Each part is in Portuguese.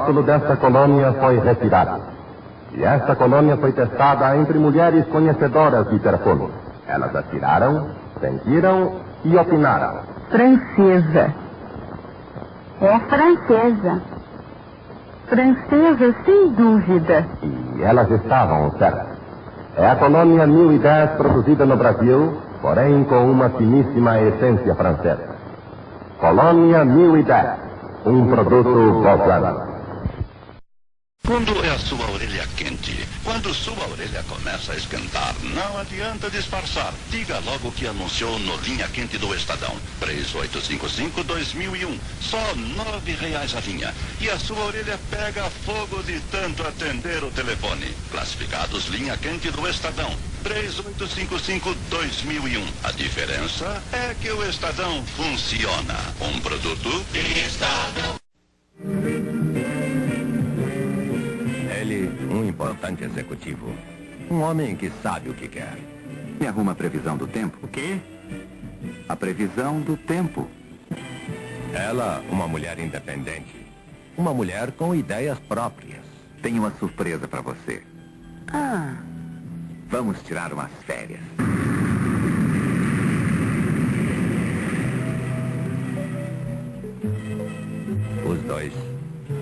rótulo desta colônia foi retirado. E esta colônia foi testada entre mulheres conhecedoras de perfume. Elas atiraram, sentiram e opinaram. Francesa. É francesa. Francesa, sem dúvida. E elas estavam certas. É a colônia 1010 produzida no Brasil, porém com uma finíssima essência francesa. Colônia 1010, um produto Bozano. Quando é a sua orelha quente, quando sua orelha começa a esquentar, não adianta disfarçar. Diga logo que anunciou no Linha Quente do Estadão. 3855-2001. Só R$9 a linha. E a sua orelha pega fogo de tanto atender o telefone. Classificados Linha Quente do Estadão. 3855-2001. A diferença é que o Estadão funciona. Um produto Estadão. Ele, um importante executivo. Um homem que sabe o que quer. E arruma a previsão do tempo? O quê? A previsão do tempo. Ela, uma mulher independente. Uma mulher com ideias próprias. Tenho uma surpresa para você. Vamos tirar umas férias. Os dois,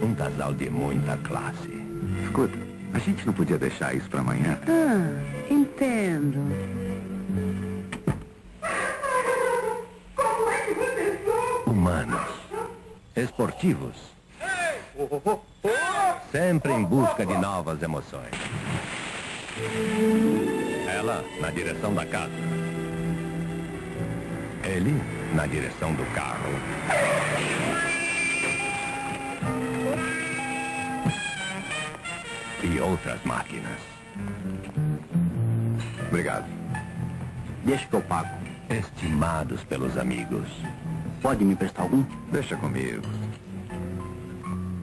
um casal de muita classe. Escuta, a gente não podia deixar isso para amanhã? Entendo. Humanos. Esportivos. Sempre em busca de novas emoções. Ela na direção da casa. Ele na direção do carro. E outras máquinas. Obrigado. Deixa que eu pago. Estimados pelos amigos. Pode me emprestar algum? Deixa comigo.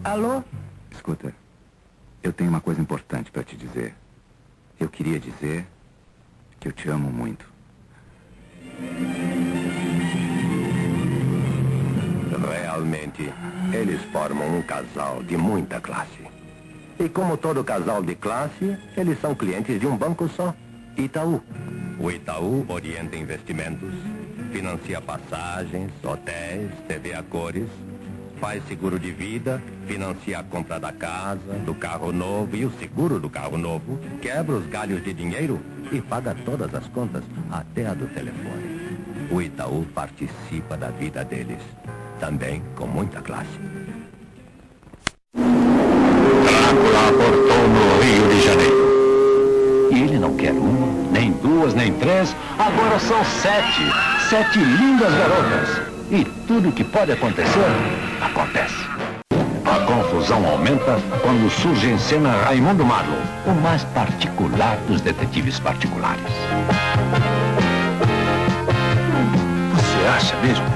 Alô? Escuta, eu tenho uma coisa importante para te dizer. Eu queria dizer que eu te amo muito. Realmente, eles formam um casal de muita classe. E como todo casal de classe, eles são clientes de um banco só, Itaú. O Itaú orienta investimentos, financia passagens, hotéis, TV a cores, faz seguro de vida, financia a compra da casa, do carro novo e o seguro do carro novo, quebra os galhos de dinheiro e paga todas as contas, até a do telefone. O Itaú participa da vida deles, também com muita classe. Drácula aportou no Rio de Janeiro. E ele não quer uma, nem duas, nem três, agora são 7. 7 lindas garotas. E tudo que pode acontecer, acontece. A confusão aumenta quando surge em cena Raimundo Marlow, o mais particular dos detetives particulares. Você acha mesmo?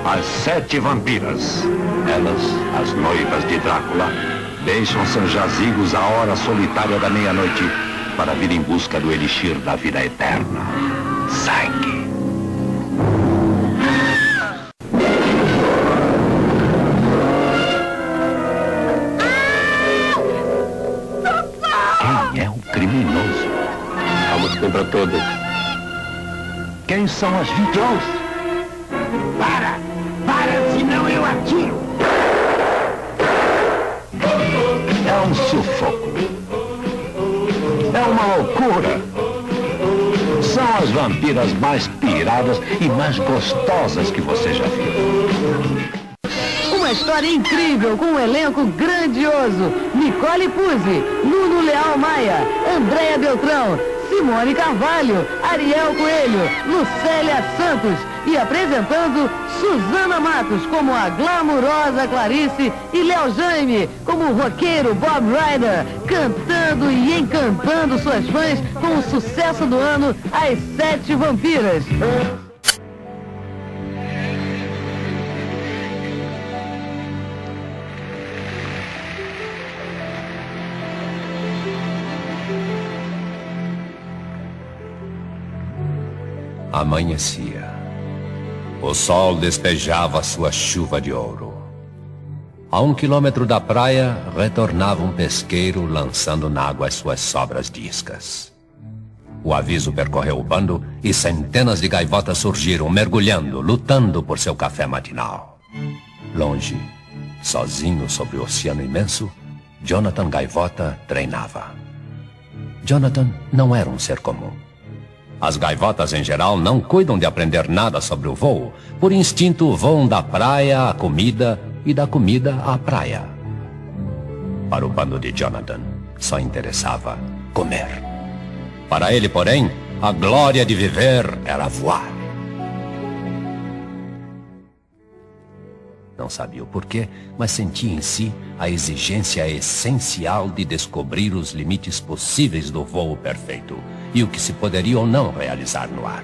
As 7 vampiras, elas, as noivas de Drácula, deixam seus jazigos à hora solitária da meia-noite para vir em busca do elixir da vida eterna. Sangue. Quem é o criminoso? Vamos para todas. Quem são as vítimas? Para, senão eu atiro. É um sufoco. É uma loucura. São as vampiras mais piradas e mais gostosas que você já viu. Uma história incrível, com um elenco grandioso. Nicole Puzzi, Nuno Leal Maia, Andréa Beltrão, Simone Carvalho, Ariel Coelho, Lucélia Santos e apresentando Suzana Matos como a glamurosa Clarice e Léo Jaime como o roqueiro Bob Ryder, cantando e encantando suas fãs com o sucesso do ano, As 7 Vampiras. Amanhecia. O sol despejava sua chuva de ouro. A 1 quilômetro da praia, retornava um pesqueiro lançando na água as suas sobras de iscas. O aviso percorreu o bando e centenas de gaivotas surgiram, mergulhando, lutando por seu café matinal. Longe, sozinho sobre o oceano imenso, Jonathan Gaivota treinava. Jonathan não era um ser comum. As gaivotas, em geral, não cuidam de aprender nada sobre o voo. Por instinto, voam da praia à comida e da comida à praia. Para o bando de Jonathan, só interessava comer. Para ele, porém, a glória de viver era voar. Não sabia o porquê, mas sentia em si a exigência essencial de descobrir os limites possíveis do voo perfeito e o que se poderia ou não realizar no ar.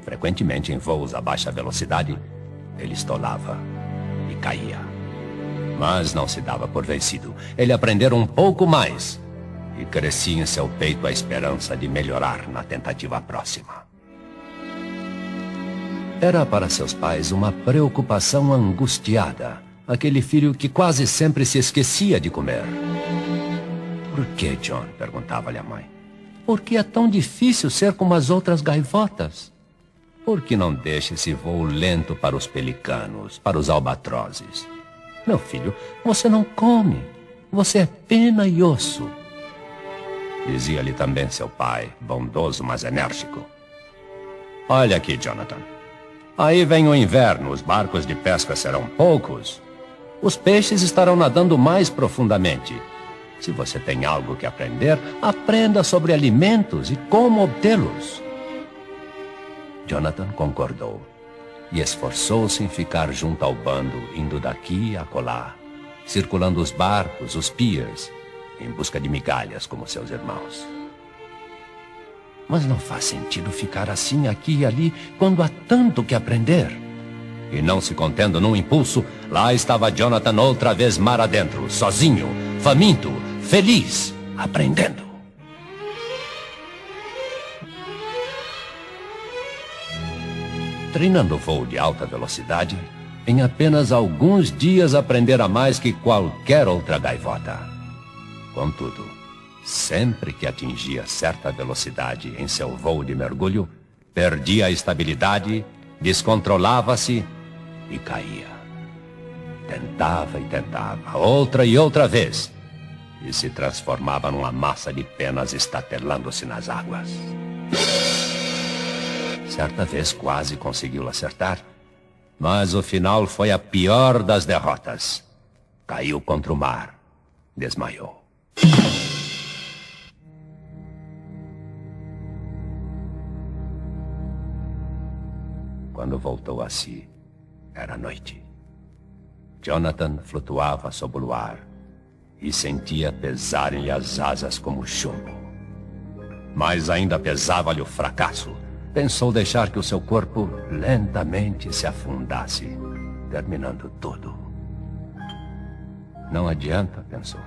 Frequentemente, em voos a baixa velocidade, ele estolava e caía. Mas não se dava por vencido. Ele aprendera um pouco mais e crescia em seu peito a esperança de melhorar na tentativa próxima. Era para seus pais uma preocupação angustiada, aquele filho que quase sempre se esquecia de comer. Por que, John? Perguntava-lhe a mãe. Por que é tão difícil ser como as outras gaivotas? Por que não deixa esse voo lento para os pelicanos, para os albatrozes? Meu filho, você não come. Você é pena e osso. Dizia-lhe também seu pai, bondoso, mas enérgico. Olha aqui, Jonathan. Aí vem o inverno, os barcos de pesca serão poucos. Os peixes estarão nadando mais profundamente. Se você tem algo que aprender, aprenda sobre alimentos e como obtê-los. Jonathan concordou e esforçou-se em ficar junto ao bando, indo daqui a acolá, circulando os barcos, os piers, em busca de migalhas como seus irmãos. Mas não faz sentido ficar assim aqui e ali quando há tanto que aprender. E não se contendo num impulso, lá estava Jonathan outra vez mar adentro, sozinho, faminto, feliz, aprendendo. Treinando voo de alta velocidade, em apenas alguns dias aprendera mais que qualquer outra gaivota. Contudo, sempre que atingia certa velocidade em seu voo de mergulho, perdia a estabilidade, descontrolava-se e caía. Tentava e tentava, outra e outra vez, e se transformava numa massa de penas estatelando-se nas águas. Certa vez quase conseguiu acertar, mas o final foi a pior das derrotas. Caiu contra o mar, desmaiou. Quando voltou a si, era noite. Jonathan flutuava sob o luar e sentia pesarem-lhe as asas como chumbo. Mas ainda pesava-lhe o fracasso. Pensou deixar que o seu corpo lentamente se afundasse, terminando tudo. Não adianta, pensou.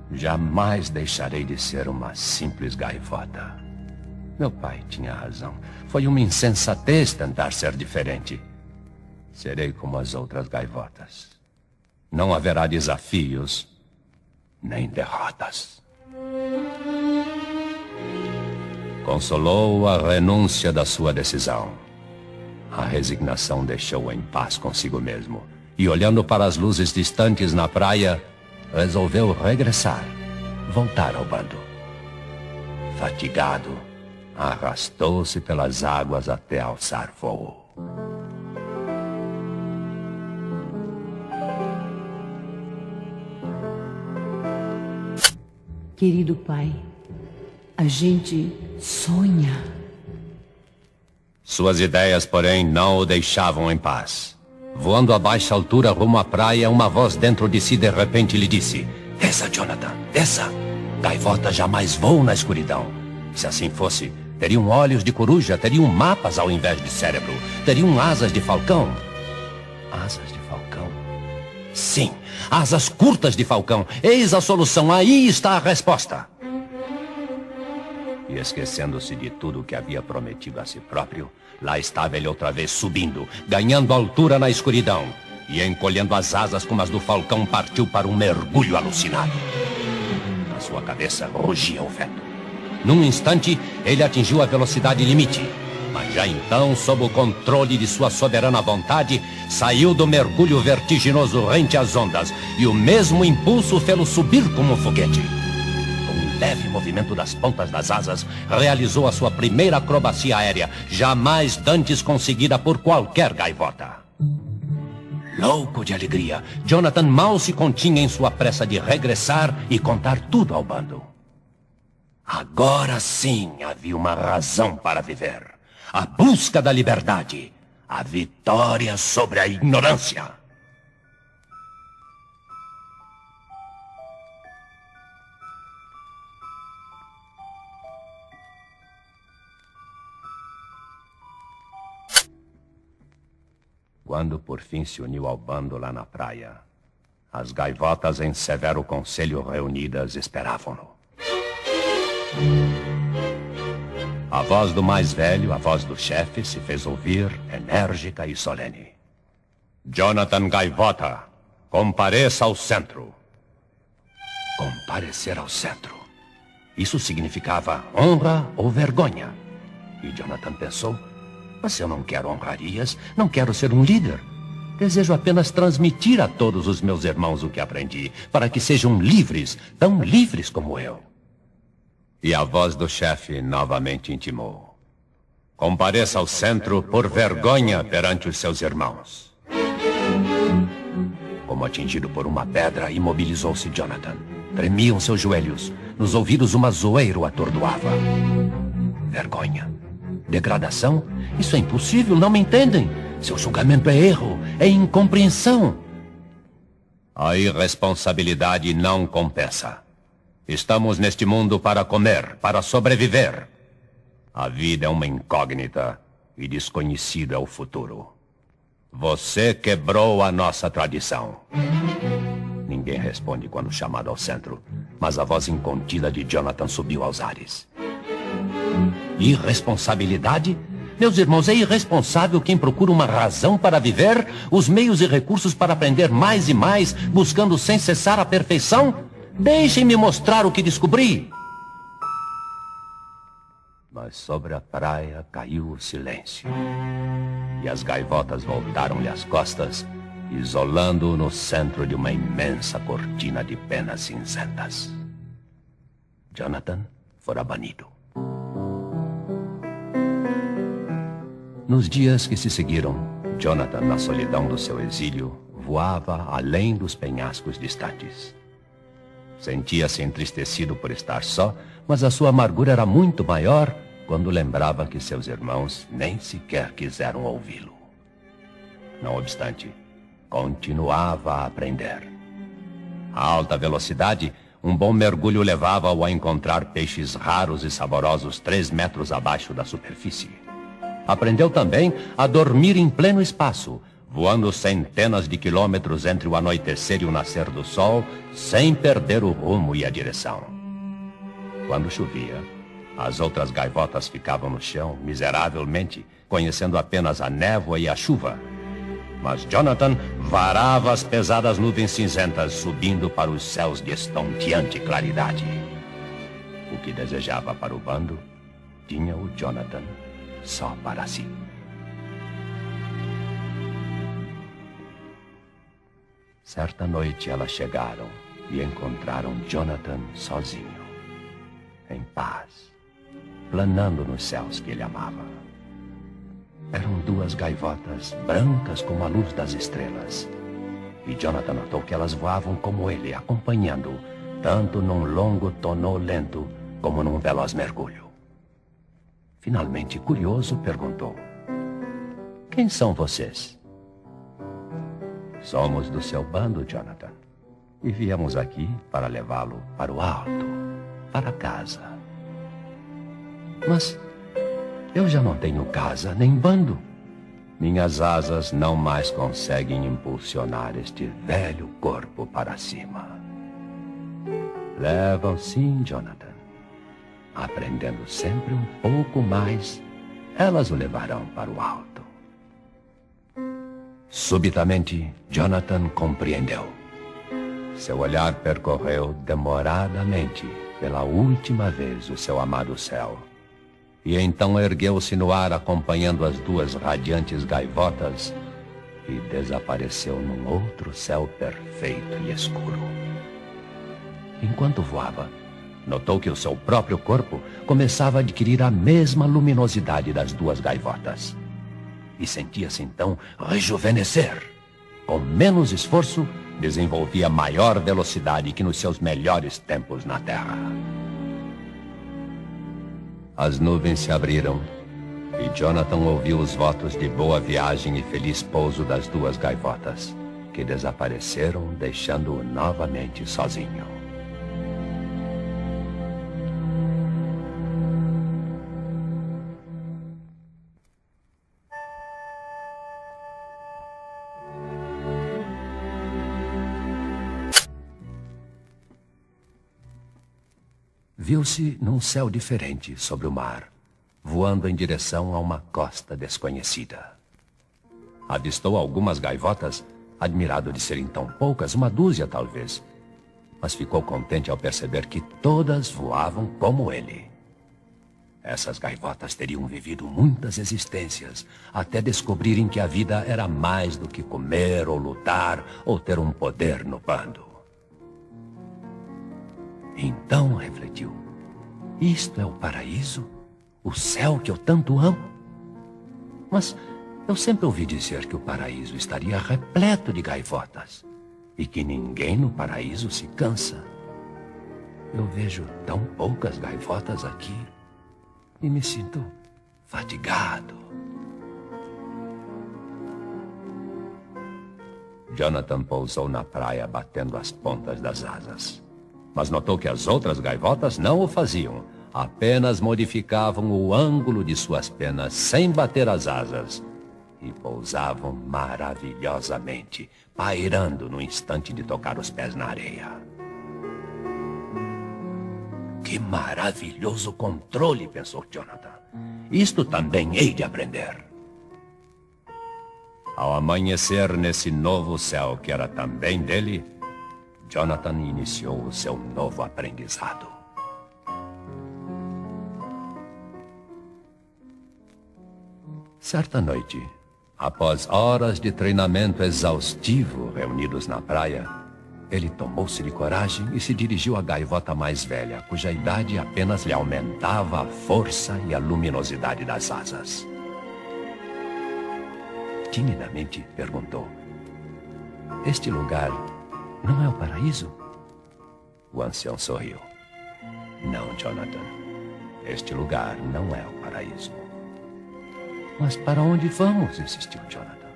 Jamais deixarei de ser uma simples gaivota. Meu pai tinha razão. Foi uma insensatez tentar ser diferente. Serei como as outras gaivotas. Não haverá desafios, nem derrotas. Consolou a renúncia da sua decisão. A resignação deixou-o em paz consigo mesmo. E olhando para as luzes distantes na praia, resolveu regressar, voltar ao bando. Fatigado, arrastou-se pelas águas até alçar voo. Querido pai, a gente sonha. Suas ideias, porém, não o deixavam em paz. Voando a baixa altura rumo à praia, uma voz dentro de si de repente lhe disse: "Desça, Jonathan, desça! Gaivotas jamais voam na escuridão. Se assim fosse, teriam olhos de coruja, teriam mapas ao invés de cérebro, teriam asas de falcão." Asas de falcão? Sim, asas curtas de falcão. Eis a solução, aí está a resposta. E esquecendo-se de tudo o que havia prometido a si próprio, lá estava ele outra vez subindo, ganhando altura na escuridão. e, encolhendo as asas como as do falcão, partiu para um mergulho alucinado. Na sua cabeça rugia o vento. Num instante, ele atingiu a velocidade limite, mas já então, sob o controle de sua soberana vontade, saiu do mergulho vertiginoso rente às ondas, e o mesmo impulso o fê-lo subir como um foguete. Leve movimento das pontas das asas, realizou a sua primeira acrobacia aérea, jamais dantes conseguida por qualquer gaivota. Louco de alegria, Jonathan mal se continha em sua pressa de regressar e contar tudo ao bando. Agora sim havia uma razão para viver. A busca da liberdade. A vitória sobre a ignorância. Quando por fim se uniu ao bando lá na praia, as gaivotas em severo conselho reunidas esperavam-no. A voz do mais velho, a voz do chefe, se fez ouvir, enérgica e solene. Jonathan Gaivota, compareça ao centro. Comparecer ao centro. Isso significava honra ou vergonha. E Jonathan pensou: mas eu não quero honrarias, não quero ser um líder. Desejo apenas transmitir a todos os meus irmãos o que aprendi, para que sejam livres, tão livres como eu. E a voz do chefe novamente intimou: compareça ao centro por vergonha perante os seus irmãos. Como atingido por uma pedra, imobilizou-se Jonathan. Tremiam seus joelhos, nos ouvidos uma zoeira o atordoava. Vergonha. Degradação? Isso é impossível, não me entendem. Seu julgamento é erro, é incompreensão. A irresponsabilidade não compensa. Estamos neste mundo para comer, para sobreviver. A vida é uma incógnita e desconhecido é o futuro. Você quebrou a nossa tradição. Ninguém responde quando chamado ao centro, mas a voz incontida de Jonathan subiu aos ares. Irresponsabilidade? Meus irmãos, é irresponsável quem procura uma razão para viver, os meios e recursos para aprender mais e mais, buscando sem cessar a perfeição? Deixem-me mostrar o que descobri. Mas sobre a praia caiu o silêncio. E as gaivotas voltaram-lhe as costas, isolando-o no centro de uma imensa cortina de penas cinzentas. Jonathan fora banido. Nos dias que se seguiram, Jonathan, na solidão do seu exílio, voava além dos penhascos distantes. Sentia-se entristecido por estar só, mas a sua amargura era muito maior quando lembrava que seus irmãos nem sequer quiseram ouvi-lo. Não obstante, continuava a aprender. A alta velocidade, um bom mergulho levava-o a encontrar peixes raros e saborosos 3 metros abaixo da superfície. Aprendeu também a dormir em pleno espaço, voando centenas de quilômetros entre o anoitecer e o nascer do sol, sem perder o rumo e a direção. Quando chovia, as outras gaivotas ficavam no chão, miseravelmente, conhecendo apenas a névoa e a chuva. Mas Jonathan varava as pesadas nuvens cinzentas, subindo para os céus de estonteante claridade. O que desejava para o bando, tinha o Jonathan só para si. Certa noite elas chegaram e encontraram Jonathan sozinho, em paz, planando nos céus que ele amava. Eram 2 gaivotas brancas como a luz das estrelas. E Jonathan notou que elas voavam como ele, acompanhando, tanto num longo tonô lento como num veloz mergulho. Finalmente, curioso, perguntou: quem são vocês? Somos do seu bando, Jonathan. E viemos aqui para levá-lo para o alto, para casa. Mas eu já não tenho casa nem bando. Minhas asas não mais conseguem impulsionar este velho corpo para cima. Levam sim, Jonathan. Aprendendo sempre um pouco mais, elas o levarão para o alto. Subitamente, Jonathan compreendeu. Seu olhar percorreu demoradamente, pela última vez, o seu amado céu. E então ergueu-se no ar, acompanhando as duas radiantes gaivotas, e desapareceu num outro céu perfeito e escuro. Enquanto voava, notou que o seu próprio corpo começava a adquirir a mesma luminosidade das duas gaivotas. E sentia-se então rejuvenescer. Com menos esforço, desenvolvia maior velocidade que nos seus melhores tempos na Terra. As nuvens se abriram e Jonathan ouviu os votos de boa viagem e feliz pouso das duas gaivotas, que desapareceram, deixando-o novamente sozinho. Viu-se num céu diferente sobre o mar, voando em direção a uma costa desconhecida. Avistou algumas gaivotas, admirado de serem tão poucas, 1 dúzia talvez, mas ficou contente ao perceber que todas voavam como ele. Essas gaivotas teriam vivido muitas existências, até descobrirem que a vida era mais do que comer ou lutar ou ter um poder no bando. Então refletiu, isto é o paraíso? O céu que eu tanto amo? Mas eu sempre ouvi dizer que o paraíso estaria repleto de gaivotas e que ninguém no paraíso se cansa. Eu vejo tão poucas gaivotas aqui e me sinto fatigado. Jonathan pousou na praia batendo as pontas das asas. Mas notou que as outras gaivotas não o faziam. Apenas modificavam o ângulo de suas penas sem bater as asas. E pousavam maravilhosamente, pairando no instante de tocar os pés na areia. Que maravilhoso controle, pensou Jonathan. Isto também hei de aprender. Ao amanhecer nesse novo céu que era também dele, Jonathan iniciou o seu novo aprendizado. Certa noite, após horas de treinamento exaustivo reunidos na praia, ele tomou-se de coragem e se dirigiu à gaivota mais velha, cuja idade apenas lhe aumentava a força e a luminosidade das asas. Timidamente perguntou: "Este lugar não é o paraíso?" O ancião sorriu. "Não, Jonathan. Este lugar não é o paraíso." "Mas para onde vamos?" insistiu Jonathan.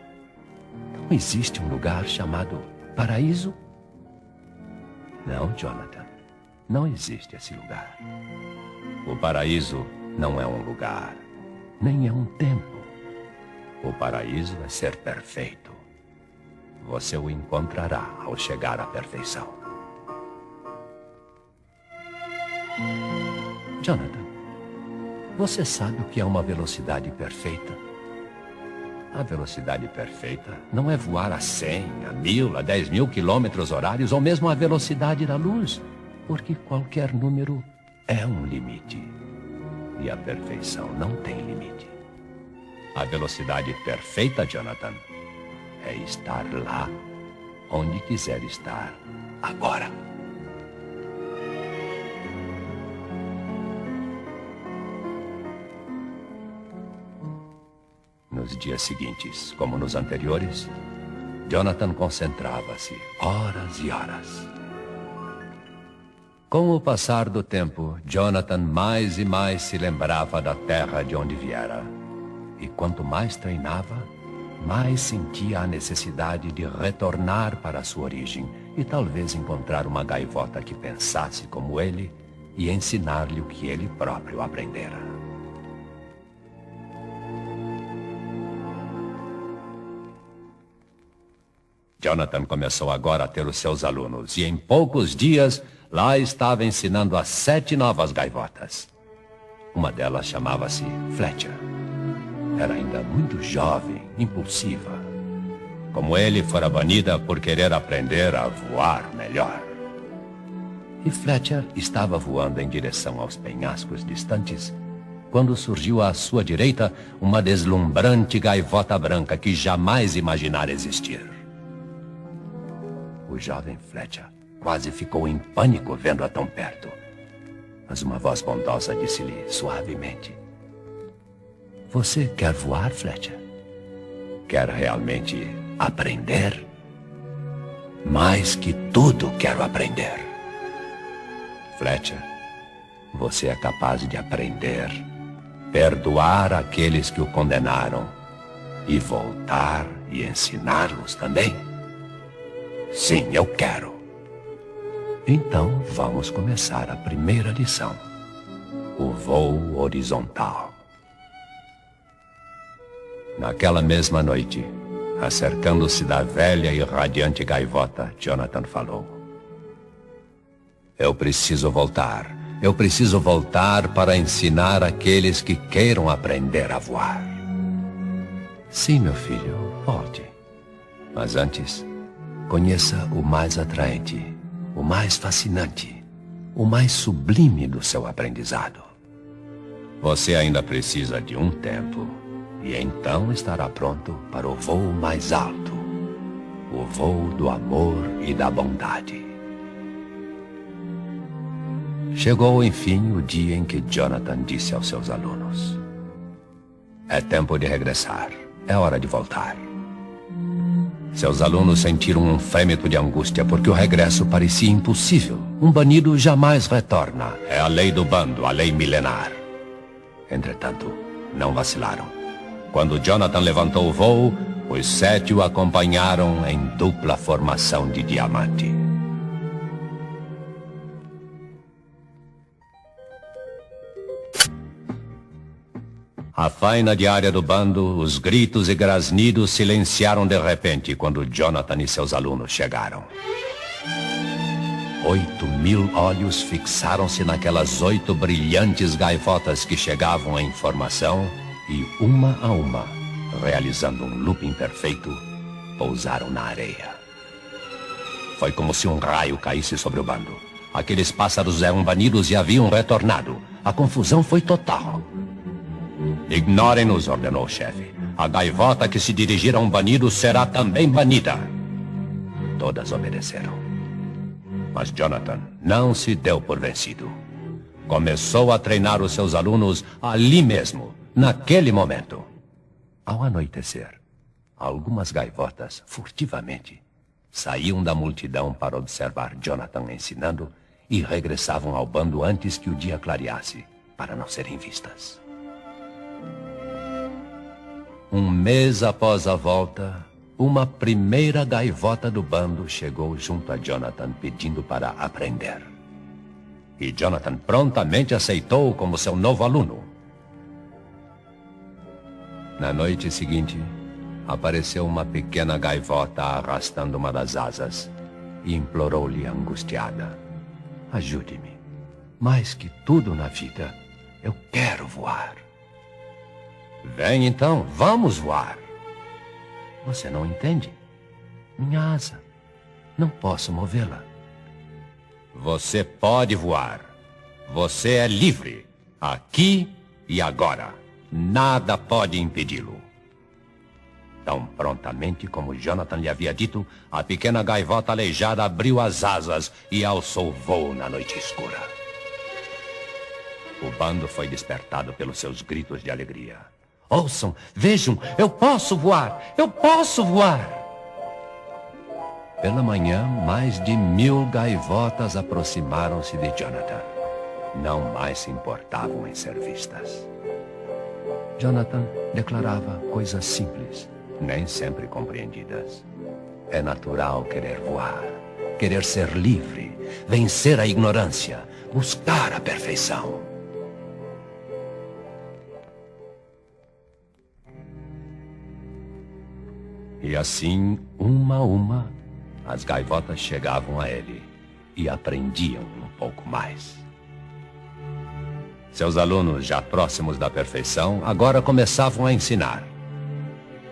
"Não existe um lugar chamado paraíso?" "Não, Jonathan. Não existe esse lugar. O paraíso não é um lugar, nem é um tempo. O paraíso é ser perfeito. Você o encontrará ao chegar à perfeição." "Jonathan, você sabe o que é uma velocidade perfeita?" "A velocidade perfeita não é voar a 100, a 1000, a 10.000 quilômetros horários ou mesmo a velocidade da luz, porque qualquer número é um limite. E a perfeição não tem limite. A velocidade perfeita, Jonathan, é estar lá onde quiser estar agora." Nos dias seguintes, como nos anteriores, Jonathan concentrava-se horas e horas. Com o passar do tempo, Jonathan mais e mais se lembrava da terra de onde viera. E quanto mais treinava, mais sentia a necessidade de retornar para a sua origem e talvez encontrar uma gaivota que pensasse como ele e ensinar-lhe o que ele próprio aprendera. Jonathan começou agora a ter os seus alunos e em poucos dias lá estava ensinando as 7 novas gaivotas. Uma delas chamava-se Fletcher. Era ainda muito jovem, impulsiva. como ele fora banida por querer aprender a voar melhor. E Fletcher estava voando em direção aos penhascos distantes, quando surgiu à sua direita uma deslumbrante gaivota branca que jamais imaginara existir. O jovem Fletcher quase ficou em pânico vendo-a tão perto. Mas uma voz bondosa disse-lhe suavemente: "Você quer voar, Fletcher? Quer realmente aprender? Mais que tudo quero aprender. Fletcher, você é capaz de aprender, perdoar aqueles que o condenaram e voltar e ensiná-los também? Sim, eu quero. Então vamos começar a primeira lição, o voo horizontal." Naquela mesma noite, acercando-se da velha e radiante gaivota, Jonathan falou: Eu preciso voltar para ensinar aqueles que queiram aprender a voar." "Sim, meu filho, volte. Mas antes, conheça o mais atraente, o mais fascinante, o mais sublime do seu aprendizado. Você ainda precisa de um tempo, e então estará pronto para o voo mais alto, o voo do amor e da bondade." Chegou, enfim, o dia em que Jonathan disse aos seus alunos: "É tempo de regressar, é hora de voltar." Seus alunos sentiram um fêmito de angústia, porque o regresso parecia impossível. Um banido jamais retorna. É a lei do bando, a lei milenar. Entretanto, não vacilaram. Quando Jonathan levantou o voo, os 7 o acompanharam em dupla formação de diamante. A faina diária do bando, os gritos e grasnidos silenciaram de repente quando Jonathan e seus alunos chegaram. 8.000 olhos fixaram-se naquelas 8 brilhantes gaivotas que chegavam em formação e, uma a uma, realizando um looping perfeito, pousaram na areia. Foi como se um raio caísse sobre o bando. Aqueles pássaros eram banidos e haviam retornado. A confusão foi total. "Ignorem-nos", ordenou o chefe. "A gaivota que se dirigir a um banido será também banida." Todas obedeceram. Mas Jonathan não se deu por vencido. Começou a treinar os seus alunos ali mesmo, naquele momento. Ao anoitecer, algumas gaivotas, furtivamente, saíam da multidão para observar Jonathan ensinando e regressavam ao bando antes que o dia clareasse, para não serem vistas. Um mês após a volta, uma primeira gaivota do bando chegou junto a Jonathan pedindo para aprender. E Jonathan prontamente aceitou-o como seu novo aluno. Na noite seguinte, apareceu uma pequena gaivota arrastando uma das asas e implorou-lhe angustiada: "Ajude-me. Mais que tudo na vida, eu quero voar." "Vem então, vamos voar." "Você não entende? Minha asa, não posso movê-la." "Você pode voar. Você é livre, aqui e agora. Nada pode impedi-lo." Tão prontamente como Jonathan lhe havia dito, a pequena gaivota aleijada abriu as asas e alçou voo na noite escura. O bando foi despertado pelos seus gritos de alegria. "Ouçam, vejam, eu posso voar! Eu posso voar!" Pela manhã, mais de 1.000 gaivotas aproximaram-se de Jonathan. Não mais se importavam em ser vistas. Jonathan declarava coisas simples, nem sempre compreendidas. É natural querer voar, querer ser livre, vencer a ignorância, buscar a perfeição. E assim, uma a uma, as gaivotas chegavam a ele e aprendiam um pouco mais. Seus alunos, já próximos da perfeição, agora começavam a ensinar.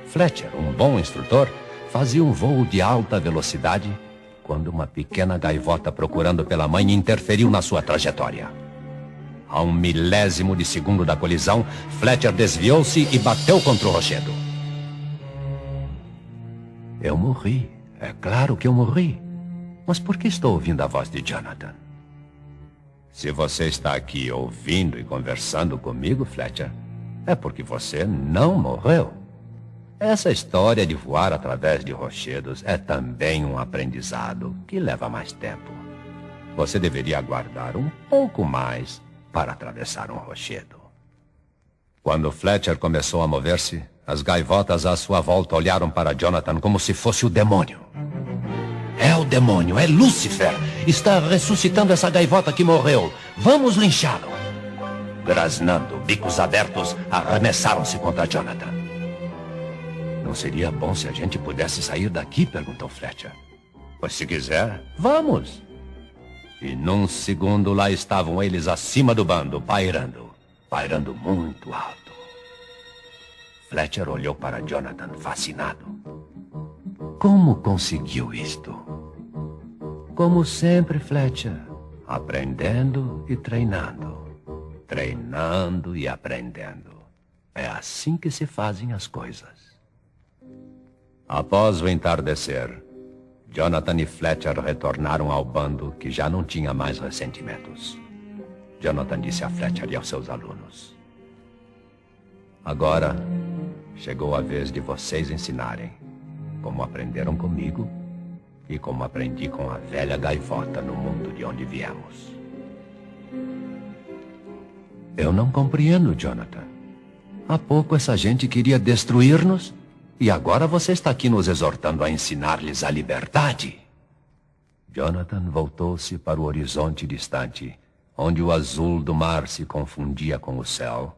Fletcher, um bom instrutor, fazia um voo de alta velocidade quando uma pequena gaivota procurando pela mãe interferiu na sua trajetória. A 1 milésimo de segundo da colisão, Fletcher desviou-se e bateu contra o rochedo. Eu morri. É claro que eu morri. Mas por que estou ouvindo a voz de Jonathan? Se você está aqui ouvindo e conversando comigo, Fletcher, é porque você não morreu. Essa história de voar através de rochedos é também um aprendizado que leva mais tempo. Você deveria aguardar um pouco mais para atravessar um rochedo. Quando Fletcher começou a mover-se, as gaivotas à sua volta olharam para Jonathan como se fosse o demônio. É o demônio, é Lúcifer. Está ressuscitando essa gaivota que morreu. Vamos linchá-lo. Grasnando, bicos abertos, arremessaram-se contra Jonathan. Não seria bom se a gente pudesse sair daqui? Perguntou Fletcher. Pois se quiser, vamos. E num segundo lá estavam eles acima do bando, pairando muito alto. Fletcher olhou para Jonathan fascinado. Como conseguiu isto? Como sempre, Fletcher, aprendendo e treinando. Treinando e aprendendo. É assim que se fazem as coisas. Após o entardecer, Jonathan e Fletcher retornaram ao bando que já não tinha mais ressentimentos. Jonathan disse a Fletcher e aos seus alunos: agora chegou a vez de vocês ensinarem como aprenderam comigo e como aprendi com a velha gaivota no mundo de onde viemos. Eu não compreendo, Jonathan. Há pouco essa gente queria destruir-nos e agora você está aqui nos exortando a ensinar-lhes a liberdade. Jonathan voltou-se para o horizonte distante, onde o azul do mar se confundia com o céu,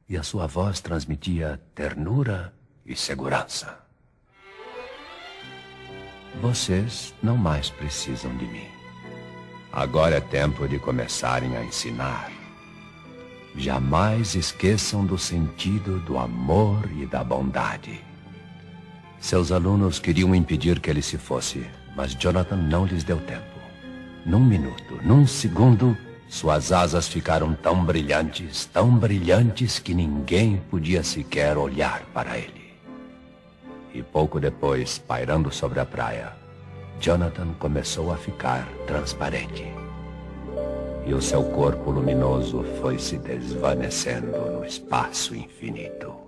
e a sua voz transmitia ternura e segurança. Vocês não mais precisam de mim. Agora é tempo de começarem a ensinar. Jamais esqueçam do sentido do amor e da bondade. Seus alunos queriam impedir que ele se fosse, mas Jonathan não lhes deu tempo. Num minuto, num segundo, suas asas ficaram tão brilhantes que ninguém podia sequer olhar para ele. E pouco depois, pairando sobre a praia, Jonathan começou a ficar transparente. E o seu corpo luminoso foi se desvanecendo no espaço infinito.